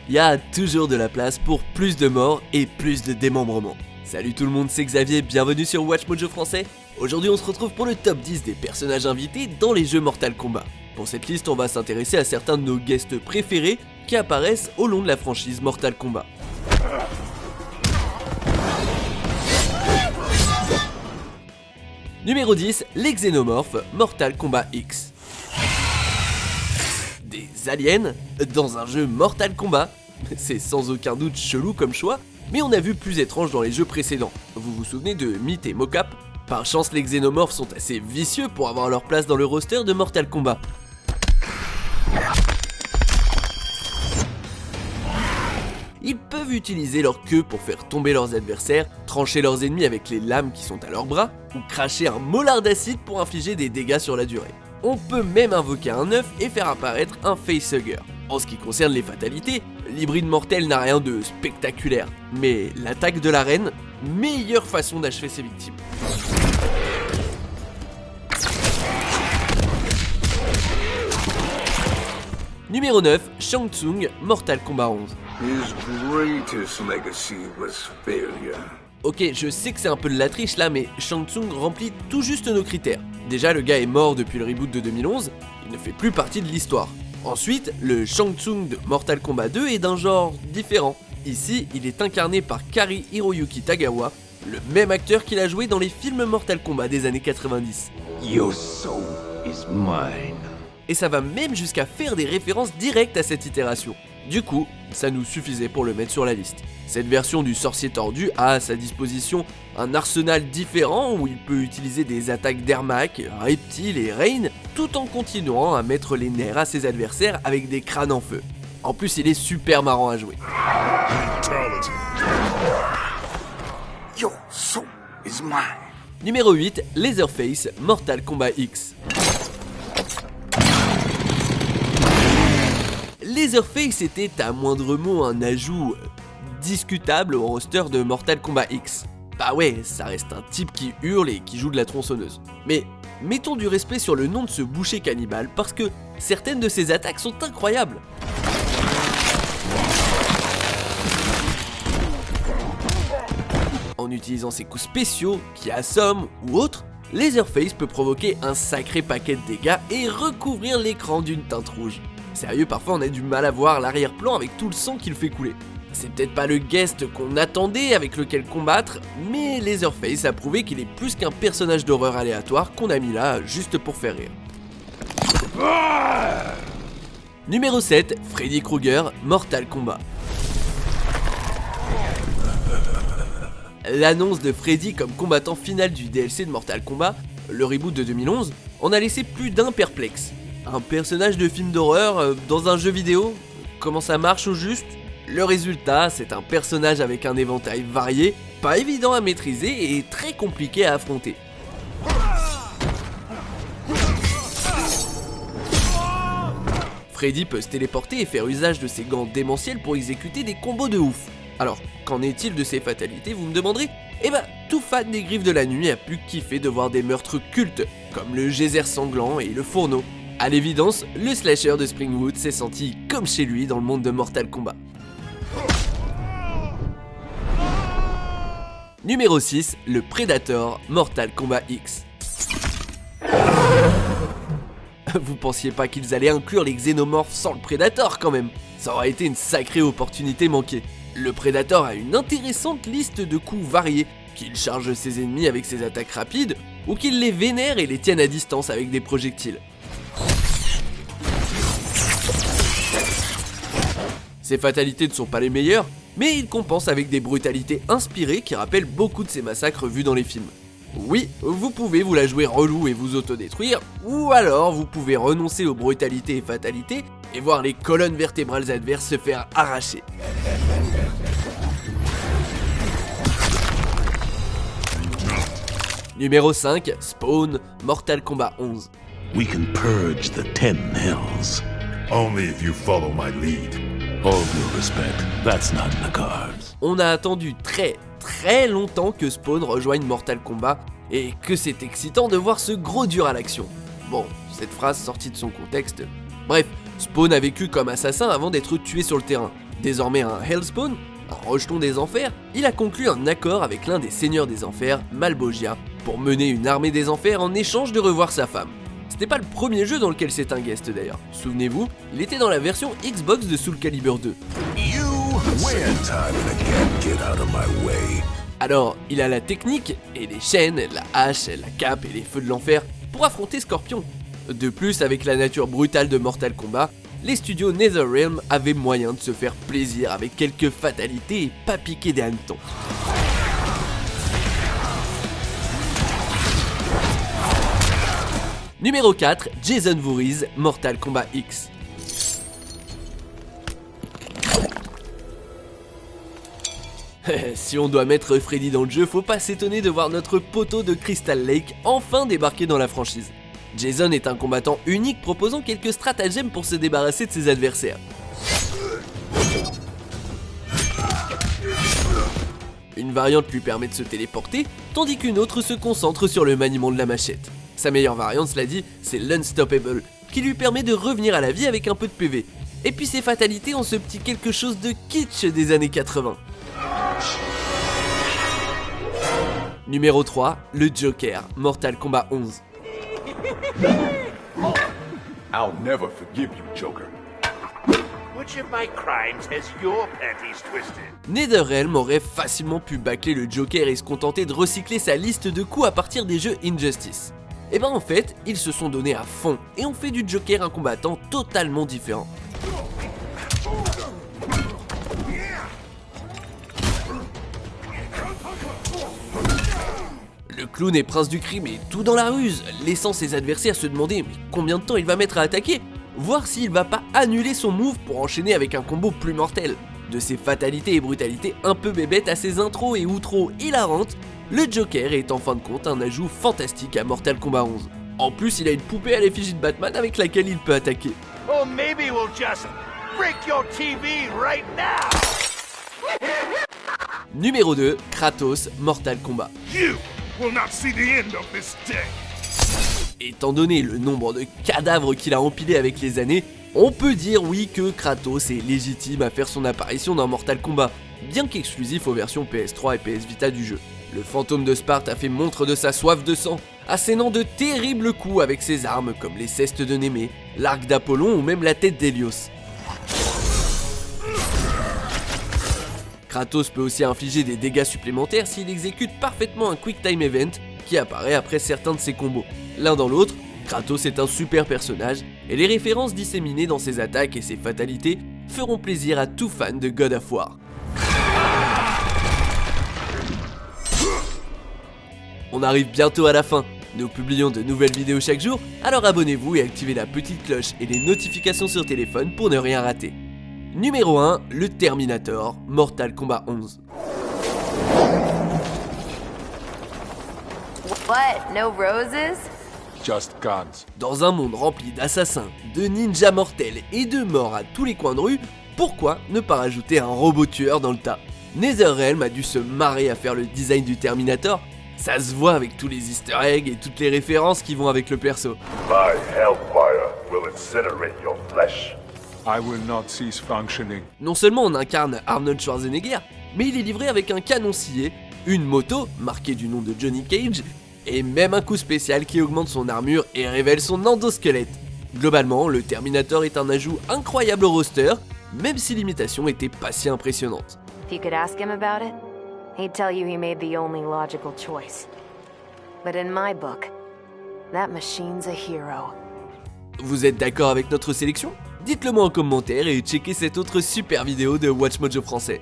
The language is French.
il y a toujours de la place pour plus de morts et plus de démembrement. Salut tout le monde, c'est Xavier, bienvenue sur Watch Mojo Français. Aujourd'hui on se retrouve pour le top 10 des personnages invités dans les jeux Mortal Kombat. Pour cette liste, on va s'intéresser à certains de nos guests préférés qui apparaissent au long de la franchise Mortal Kombat. Numéro 10, les Xénomorphes Mortal Kombat X. Des aliens dans un jeu Mortal Kombat. C'est sans aucun doute chelou comme choix, mais on a vu plus étrange dans les jeux précédents. Vous vous souvenez de Myth et Mocap? Par chance, les Xénomorphes sont assez vicieux pour avoir leur place dans le roster de Mortal Kombat. Ils peuvent utiliser leur queue pour faire tomber leurs adversaires, trancher leurs ennemis avec les lames qui sont à leurs bras, ou cracher un molar d'acide pour infliger des dégâts sur la durée. On peut même invoquer un œuf et faire apparaître un facehugger. En ce qui concerne les fatalités, l'hybride mortel n'a rien de spectaculaire, mais l'attaque de la reine, meilleure façon d'achever ses victimes. Numéro 9, Shang Tsung, Mortal Kombat 11. His greatest legacy was failure. Ok, je sais que c'est un peu de la triche là, mais Shang Tsung remplit tout juste nos critères. Déjà, le gars est mort depuis le reboot de 2011, il ne fait plus partie de l'histoire. Ensuite, le Shang Tsung de Mortal Kombat 2 est d'un genre différent. Ici, il est incarné par Kari Hiroyuki Tagawa, le même acteur qu'il a joué dans les films Mortal Kombat des années 90. Your soul is mine. Et ça va même jusqu'à faire des références directes à cette itération. Du coup, ça nous suffisait pour le mettre sur la liste. Cette version du sorcier tordu a à sa disposition un arsenal différent où il peut utiliser des attaques d'Ermac, Reptile et Rain, tout en continuant à mettre les nerfs à ses adversaires avec des crânes en feu. En plus, il est super marrant à jouer. Your soul is mine. Numéro 8, Leatherface, Mortal Kombat X. Leatherface était à moindre mot un ajout discutable au roster de Mortal Kombat X. Bah ouais, ça reste un type qui hurle et qui joue de la tronçonneuse. Mais mettons du respect sur le nom de ce boucher cannibale parce que certaines de ses attaques sont incroyables. En utilisant ses coups spéciaux, qui assomment ou autres, Leatherface peut provoquer un sacré paquet de dégâts et recouvrir l'écran d'une teinte rouge. Sérieux, parfois on a du mal à voir l'arrière-plan avec tout le sang qu'il fait couler. C'est peut-être pas le guest qu'on attendait avec lequel combattre, mais Leatherface a prouvé qu'il est plus qu'un personnage d'horreur aléatoire qu'on a mis là juste pour faire rire. Numéro 7, Freddy Krueger, Mortal Kombat. L'annonce de Freddy comme combattant final du DLC de Mortal Kombat, le reboot de 2011, en a laissé plus d'un perplexe. Un personnage de film d'horreur dans un jeu vidéo? Comment ça marche au juste? Le résultat, c'est un personnage avec un éventail varié, pas évident à maîtriser et très compliqué à affronter. Freddy peut se téléporter et faire usage de ses gants démentiels pour exécuter des combos de ouf. Alors, qu'en est-il de ses fatalités, vous me demanderez? Eh ben, tout fan des Griffes de la Nuit a pu kiffer de voir des meurtres cultes, comme le geyser sanglant et le fourneau. À l'évidence, le slasher de Springwood s'est senti comme chez lui dans le monde de Mortal Kombat. Numéro 6, le Predator, Mortal Kombat X. Vous pensiez pas qu'ils allaient inclure les Xénomorphes sans le Predator quand même? Ça aurait été une sacrée opportunité manquée. Le Predator a une intéressante liste de coups variés, qu'il charge ses ennemis avec ses attaques rapides, ou qu'il les vénère et les tienne à distance avec des projectiles. Ses fatalités ne sont pas les meilleures, mais il compense avec des brutalités inspirées qui rappellent beaucoup de ces massacres vus dans les films. Oui, vous pouvez vous la jouer relou et vous autodétruire, ou alors vous pouvez renoncer aux brutalités et fatalités et voir les colonnes vertébrales adverses se faire arracher. Numéro 5, Spawn, Mortal Kombat 11. We can purge the 10 hells. Only if you follow my lead. All due respect, that's not in the cards. On a attendu très longtemps que Spawn rejoigne Mortal Kombat et que c'est excitant de voir ce gros dur à l'action. Bon, cette phrase sortie de son contexte. Bref, Spawn a vécu comme assassin avant d'être tué sur le terrain. Désormais un Hellspawn, un rejeton des enfers, il a conclu un accord avec l'un des seigneurs des enfers, Malbogia, pour mener une armée des enfers en échange de revoir sa femme. C'était pas le premier jeu dans lequel c'est un guest d'ailleurs. Souvenez-vous, il était dans la version Xbox de Soul Calibur 2. Alors, il a la technique et les chaînes, la hache, la cape et les feux de l'enfer pour affronter Scorpion. De plus, avec la nature brutale de Mortal Kombat, les studios NetherRealm avaient moyen de se faire plaisir avec quelques fatalités et pas piquer des hannetons. Numéro 4, Jason Voorhees, Mortal Kombat X. Si on doit mettre Freddy dans le jeu, faut pas s'étonner de voir notre poteau de Crystal Lake enfin débarquer dans la franchise. Jason est un combattant unique proposant quelques stratagèmes pour se débarrasser de ses adversaires. Une variante lui permet de se téléporter, tandis qu'une autre se concentre sur le maniement de la machette. Sa meilleure variante, cela dit, c'est l'Unstoppable, qui lui permet de revenir à la vie avec un peu de PV. Et puis ses fatalités ont ce petit quelque chose de kitsch des années 80. Numéro 3, le Joker, Mortal Kombat 11. I'll never forgive you, Joker. Which of my crimes has your panties twisted? NetherRealm aurait facilement pu bâcler le Joker et se contenter de recycler sa liste de coups à partir des jeux Injustice. Et ben en fait, ils se sont donnés à fond et ont fait du Joker un combattant totalement différent. Le clown est prince du crime et tout dans la ruse, laissant ses adversaires se demander mais combien de temps il va mettre à attaquer, voir s'il va pas annuler son move pour enchaîner avec un combo plus mortel. De ses fatalités et brutalités un peu bébêtes à ses intros et outros hilarantes, le Joker est en fin de compte un ajout fantastique à Mortal Kombat 11. En plus, il a une poupée à l'effigie de Batman avec laquelle il peut attaquer. Or maybe we'll just break your TV right now! Numéro 2, Kratos, Mortal Kombat. You will not see the end of this day. Étant donné le nombre de cadavres qu'il a empilés avec les années, on peut dire oui que Kratos est légitime à faire son apparition dans Mortal Kombat, bien qu'exclusif aux versions PS3 et PS Vita du jeu. Le fantôme de Sparte a fait montre de sa soif de sang, assénant de terribles coups avec ses armes comme les cestes de Némée, l'arc d'Apollon ou même la tête d'Hélios. Kratos peut aussi infliger des dégâts supplémentaires s'il exécute parfaitement un Quick Time Event qui apparaît après certains de ses combos. L'un dans l'autre, Kratos est un super personnage et les références disséminées dans ses attaques et ses fatalités feront plaisir à tout fan de God of War. On arrive bientôt à la fin, nous publions de nouvelles vidéos chaque jour, alors abonnez-vous et activez la petite cloche et les notifications sur téléphone pour ne rien rater. Numéro 1, le Terminator, Mortal Kombat 11. What? No roses? Just guns. Dans un monde rempli d'assassins, de ninjas mortels et de morts à tous les coins de rue, pourquoi ne pas rajouter un robot tueur dans le tas? NetherRealm a dû se marrer à faire le design du Terminator, ça se voit avec tous les easter eggs et toutes les références qui vont avec le perso. My hellfire will incinerate your flesh. I will not cease functioning. Non seulement on incarne Arnold Schwarzenegger, mais il est livré avec un canon scié, une moto, marquée du nom de Johnny Cage, et même un coup spécial qui augmente son armure et révèle son endosquelette. Globalement, le Terminator est un ajout incroyable au roster, même si l'imitation était pas si impressionnante. If you could ask him about it, he'd tell you he made the only logical choice. But in my book, that machine's a hero. Vous êtes d'accord avec notre sélection? Dites-le moi en commentaire et checkez cette autre super vidéo de WatchMojo français.